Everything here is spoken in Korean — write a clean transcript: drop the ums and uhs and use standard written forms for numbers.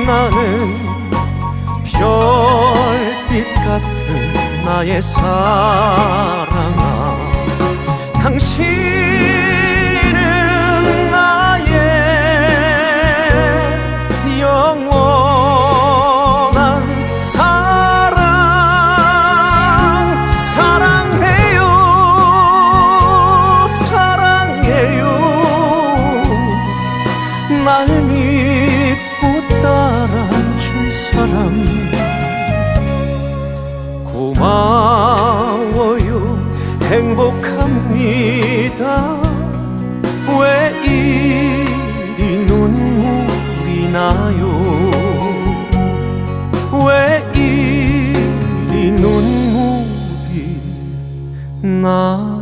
나는 별빛 같은 나의 사랑아, 당신은 나의 영원한 사랑. 사랑해요, 사랑해요. 날 믿고 따라준 사람 고마워요. 행복합니다. 왜 이리 눈물이 나요? 왜 이리 눈물이 나요?